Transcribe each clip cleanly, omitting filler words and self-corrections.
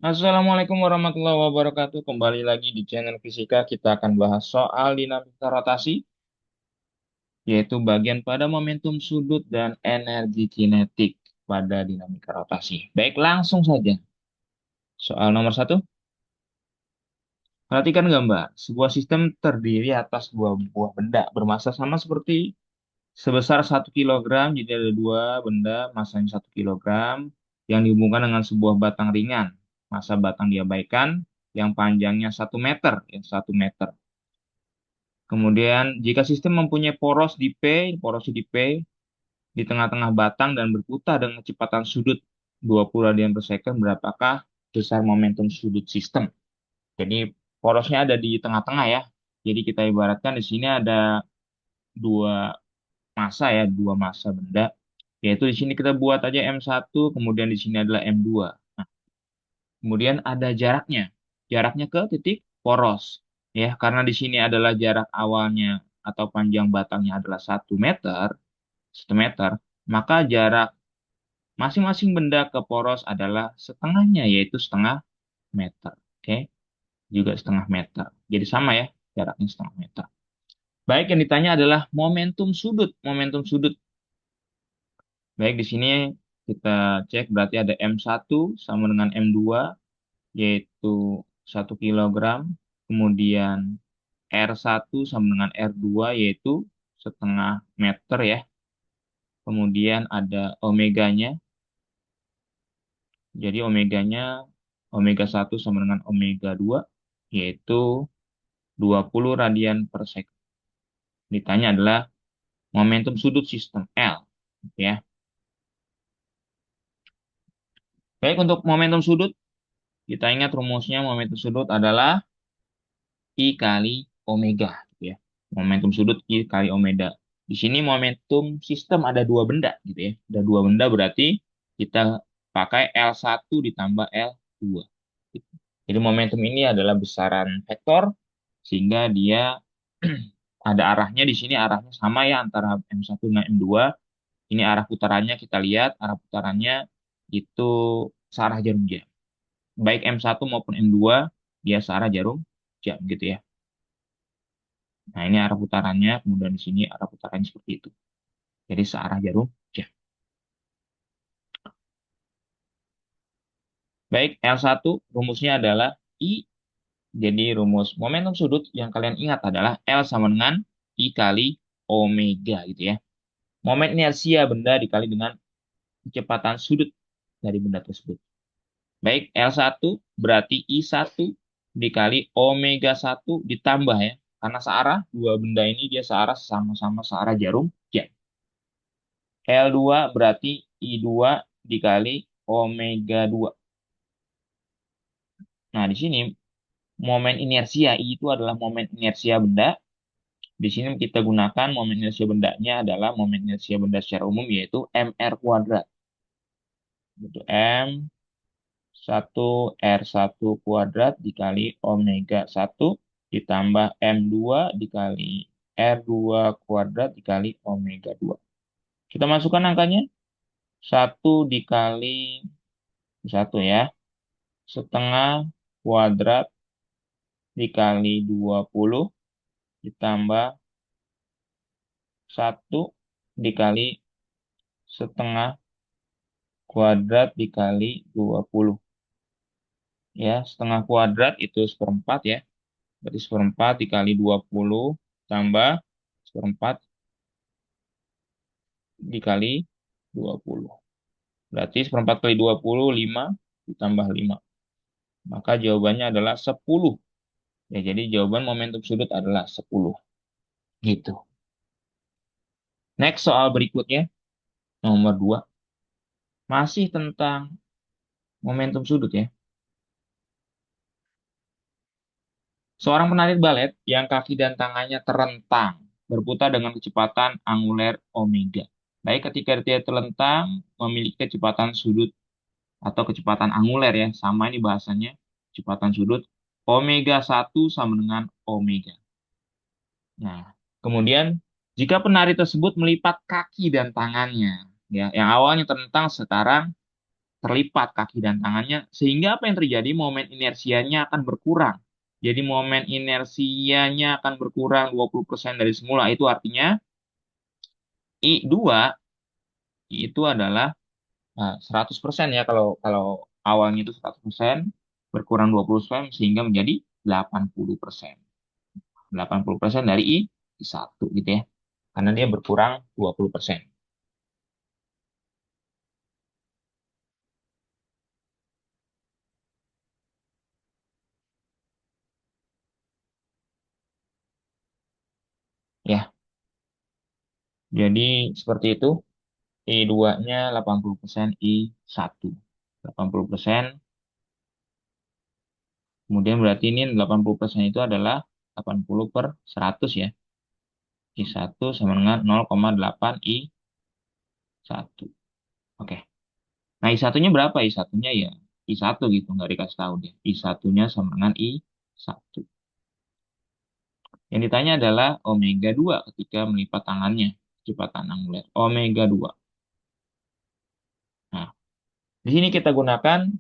Assalamualaikum warahmatullahi wabarakatuh. Kembali lagi di channel Fisika. Kita akan bahas soal dinamika rotasi, yaitu bagian pada momentum sudut dan energi kinetik pada dinamika rotasi. Baik, langsung saja. Soal nomor satu. Perhatikan gambar. Sebuah sistem terdiri atas dua buah benda bermasa sama seperti sebesar 1 kilogram. Jadi ada dua benda masanya 1 kilogram yang dihubungkan dengan sebuah batang ringan. Masa batang diabaikan yang panjangnya 1 meter. Ya, 1 meter. Kemudian, jika sistem mempunyai poros di P, porosnya di P, di tengah-tengah batang dan berputar dengan kecepatan sudut 20 radian per second, berapakah besar momentum sudut sistem? Jadi, porosnya ada di tengah-tengah ya. Jadi, kita ibaratkan di sini ada dua massa ya, dua massa benda. Yaitu di sini kita buat aja M1, kemudian di sini adalah M2. Nah, kemudian ada jaraknya. Jaraknya ke titik poros. Ya, karena di sini adalah jarak awalnya atau panjang batangnya adalah 1 meter, 1 meter, maka jarak masing-masing benda ke poros adalah setengahnya, yaitu setengah meter. Oke, juga setengah meter. Jadi sama ya, jaraknya setengah meter. Baik, yang ditanya adalah momentum sudut. Momentum sudut. Baik, di sini kita cek berarti ada M1 sama dengan M2, yaitu 1 kilogram. Kemudian R1 sama dengan R2, yaitu setengah meter ya. Kemudian ada omeganya. Jadi omega 1 sama dengan omega 2, yaitu 20 radian per second. Ditanya adalah momentum sudut sistem L. Ya. Baik, untuk momentum sudut, kita ingat rumusnya momentum sudut adalah I kali omega. Gitu ya. Momentum sudut I kali omega. Di sini momentum sistem ada dua benda. Gitu ya. Ada dua benda berarti kita pakai L1 ditambah L2. Gitu. Jadi momentum ini adalah besaran vektor sehingga dia ada arahnya di sini, arahnya sama ya antara M1 dengan M2. Ini arah putarannya, kita lihat arah putarannya itu searah jarum jam. Baik M1 maupun M2 dia searah jarum jam gitu ya. Nah, ini arah putarannya, kemudian di sini arah putarannya seperti itu. Jadi searah jarum jam. Baik, L1 rumusnya adalah I. Jadi rumus momentum sudut yang kalian ingat adalah L sama dengan I kali omega gitu ya. Momen inersia benda dikali dengan kecepatan sudut dari benda tersebut. Baik, L1 berarti I1 dikali omega 1 ditambah ya. Karena searah, dua benda ini dia searah sama-sama searah jarum jam. L2 berarti I2 dikali omega 2. Nah, di sini momen inersia I itu adalah momen inersia benda. Di sini kita gunakan momen inersia bendanya adalah momen inersia benda secara umum yaitu mr kuadrat. Itu M1R1 kuadrat dikali omega 1 ditambah M2 dikali R2 kuadrat dikali omega 2. Kita masukkan angkanya. 1 dikali 1 ya. Setengah kuadrat dikali 20 ditambah 1 dikali setengah kuadrat dikali 20. Ya, setengah kuadrat itu seperempat ya. Berarti seperempat dikali 20 tambah seperempat dikali 20. Berarti seperempat kali 20, 5 ditambah 5. Maka jawabannya adalah 10. Ya, jadi jawaban momentum sudut adalah 10. Gitu. Next soal berikutnya, nomor 2. Masih tentang momentum sudut ya. Seorang penari balet yang kaki dan tangannya terentang berputar dengan kecepatan anguler omega. Baik, ketika dia terlentang memiliki kecepatan sudut atau kecepatan anguler ya, sama ini bahasanya, kecepatan sudut omega 1 sama dengan omega. Nah, kemudian jika penari tersebut melipat kaki dan tangannya, ya, yang awalnya terlentang sekarang terlipat kaki dan tangannya, sehingga apa yang terjadi? Momen inersianya akan berkurang. Jadi momen inersianya akan berkurang 20% dari semula. Itu artinya I2 itu adalah 100% ya. Kalau kalau awalnya itu 100%, berkurang 20% sehingga menjadi 80%. 80% dari I1 gitu ya. Karena dia berkurang 20%. Ya, jadi seperti itu. I2-nya 80%, I1 80%. Kemudian berarti ini 80% itu adalah 80/100 ya. I1 sama dengan 0,8 I1. Oke. Nah, I1-nya berapa? I1-nya ya I1 gitu, nggak dikasih tahu dia. I1-nya sama dengan I1. Yang ditanya adalah omega 2 ketika melipat tangannya. Kecepatan angular. Omega 2. Nah, di sini kita gunakan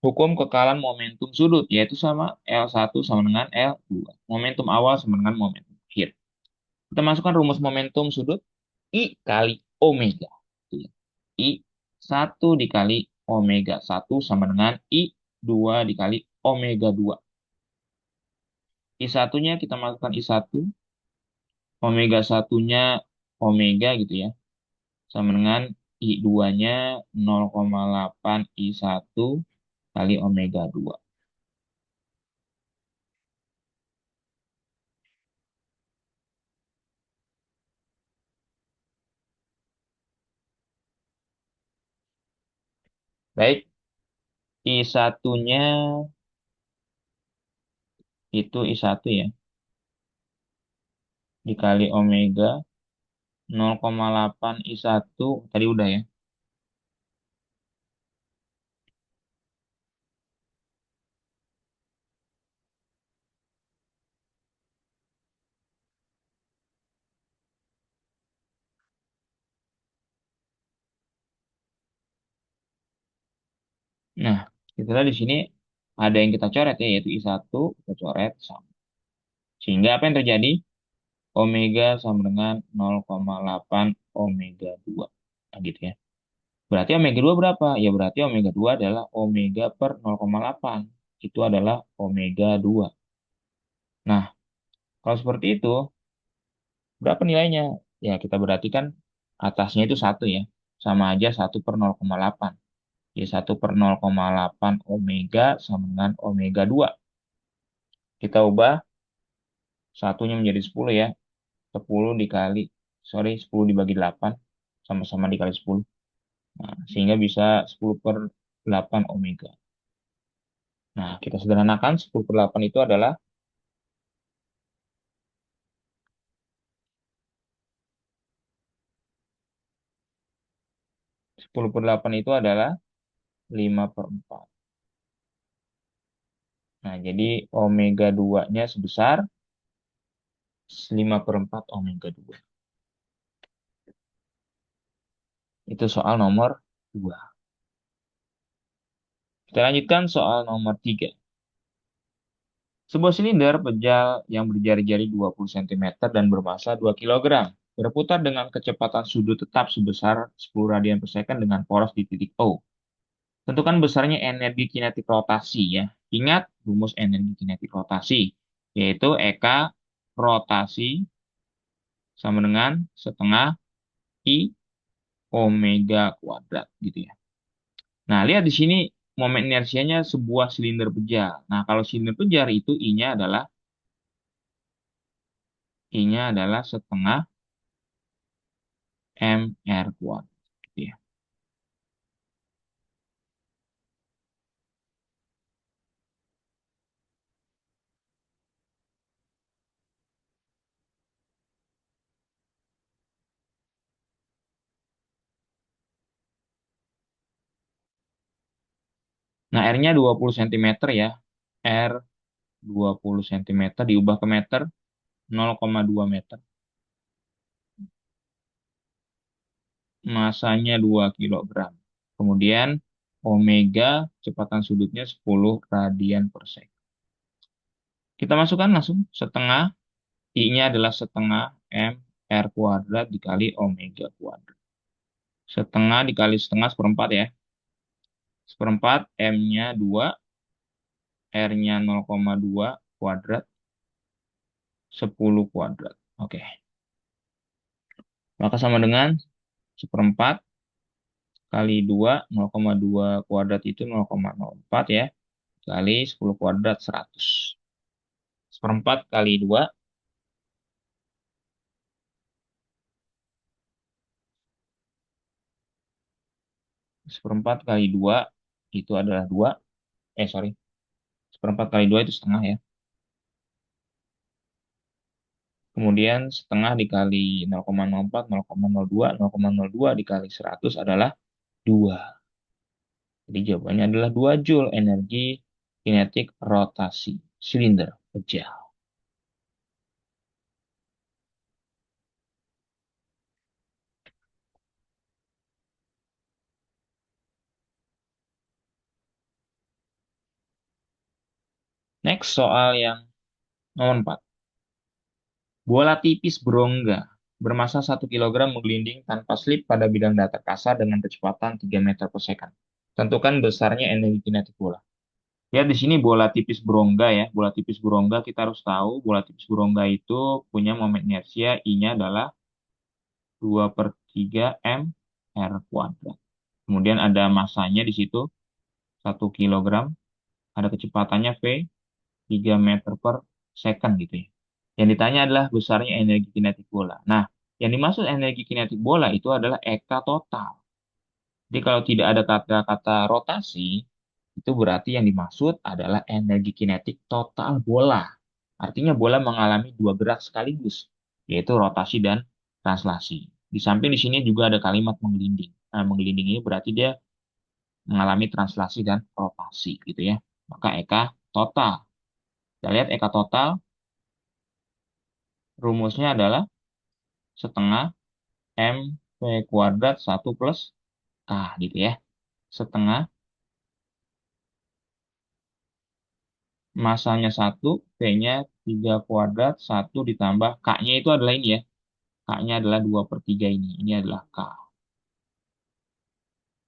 hukum kekalan momentum sudut, yaitu sama L1 sama dengan L2. Momentum awal sama dengan momentum akhir. Kita masukkan rumus momentum sudut, I kali omega. I 1 dikali omega 1 sama dengan I 2 dikali omega 2. I satunya kita masukkan I 1, omega satunya omega gitu ya. Sama dengan I 2-nya 0,8 I 1 kali omega 2. Baik, I satunya itu I 1 ya. Dikali omega 0,8 I 1 tadi udah ya. Nah, kita lihat di sini ada yang kita coret ya, yaitu I 1 kita coret sama. Sehingga apa yang terjadi? Omega sama dengan 0,8 omega 2. Nah, gitu ya. Berarti omega 2 berapa? Ya berarti omega 2 adalah omega per 0,8. Itu adalah omega 2. Nah, kalau seperti itu, berapa nilainya? Ya, kita berarti kan atasnya itu 1 ya. Sama aja 1/0,8. Jadi 1/0,8 omega sama dengan omega 2. Kita ubah satunya menjadi 10 ya. 10 dikali, sorry, 10 dibagi 8. Sama-sama dikali 10. Nah, sehingga bisa 10/8 omega. Nah, kita sederhanakan 10/8 itu adalah 10/8 itu adalah 5/4. Nah, jadi omega 2-nya sebesar 5/4 omega 2. Itu soal nomor 2. Kita lanjutkan soal nomor 3. Sebuah silinder pejal yang berjari-jari 20 cm dan bermassa 2 kg berputar dengan kecepatan sudut tetap sebesar 10 radian per second dengan poros di titik O. Tentukan besarnya energi kinetik rotasi ya. Ingat rumus energi kinetik rotasi, yaitu Eka rotasi sama dengan setengah I omega kuadrat gitu ya. Nah, lihat di sini momen inersianya sebuah silinder pejal. Nah, kalau silinder pejal itu I-nya adalah setengah mr kuadrat gitu ya. Nah, R-nya 20 cm ya. R 20 cm diubah ke meter 0,2 meter. Masanya 2 kilogram. Kemudian omega kecepatan sudutnya 10 radian per second. Kita masukkan langsung setengah, I-nya adalah setengah M R kuadrat dikali omega kuadrat. Setengah dikali setengah seperempat ya. Seperempat, M-nya 2, R-nya 0,2 kuadrat, 10 kuadrat. Oke, maka sama dengan seperempat kali 2, 0,2 kuadrat itu 0,04 ya, kali 10 kuadrat 100. Seperempat kali 2, seperempat kali 2 itu adalah 2, sorry, seperempat kali 2 itu setengah ya. Kemudian setengah dikali 0,04, 0,02, 0,02 dikali 100 adalah 2. Jadi jawabannya adalah 2 Joule energi kinetik rotasi silinder pecah. Next, soal yang nomor 4. Bola tipis berongga bermasa 1 kg menggelinding tanpa slip pada bidang datar kasar dengan kecepatan 3 meter per second. Tentukan besarnya energi kinetik bola. Ya, di sini bola tipis berongga ya. Bola tipis berongga kita harus tahu bola tipis berongga itu punya momen inersia I-nya adalah 2 per 3 M R kuadrat. Kemudian ada masanya di situ 1 kg. Ada kecepatannya V 3 meter per second gitu ya. Yang ditanya adalah besarnya energi kinetik bola. Nah, yang dimaksud energi kinetik bola itu adalah EK total. Jadi kalau tidak ada kata-kata rotasi, itu berarti yang dimaksud adalah energi kinetik total bola. Artinya bola mengalami dua gerak sekaligus, yaitu rotasi dan translasi. Di samping di sini juga ada kalimat menggelinding. Nah, menggelinding ini berarti dia mengalami translasi dan rotasi gitu ya. Maka EK total. Kita lihat EK total, rumusnya adalah setengah M V kuadrat 1 plus K gitu ya. Setengah masanya 1, V-nya 3 kuadrat, 1 ditambah K-nya itu adalah ini ya. K-nya adalah 2 per 3 ini. Ini adalah K.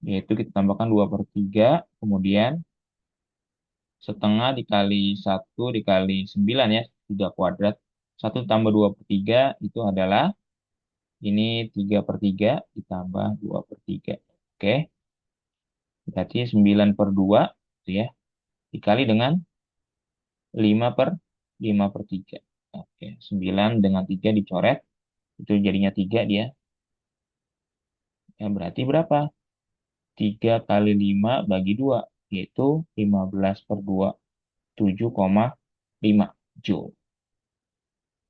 Yaitu kita tambahkan 2 per 3, kemudian setengah dikali 1 dikali 9 ya, 3 kuadrat. 1 tambah 2 per 3 itu adalah ini 3 per 3 ditambah 2 per 3. Oke, berarti 9 per 2 itu ya, dikali dengan 5 per 5 per 3. Oke, 9 dengan 3 dicoret, itu jadinya 3 dia. Ya, berarti berapa? 3 kali 5 bagi 2, yaitu 15 per 2, 7,5 Joule.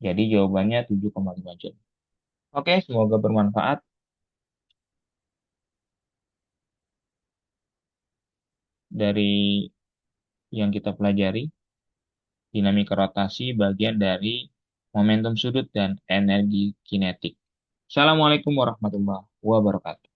Jadi jawabannya 7,5 Joule. Oke, semoga bermanfaat. Dari yang kita pelajari, dinamika rotasi bagian dari momentum sudut dan energi kinetik. Assalamualaikum warahmatullahi wabarakatuh.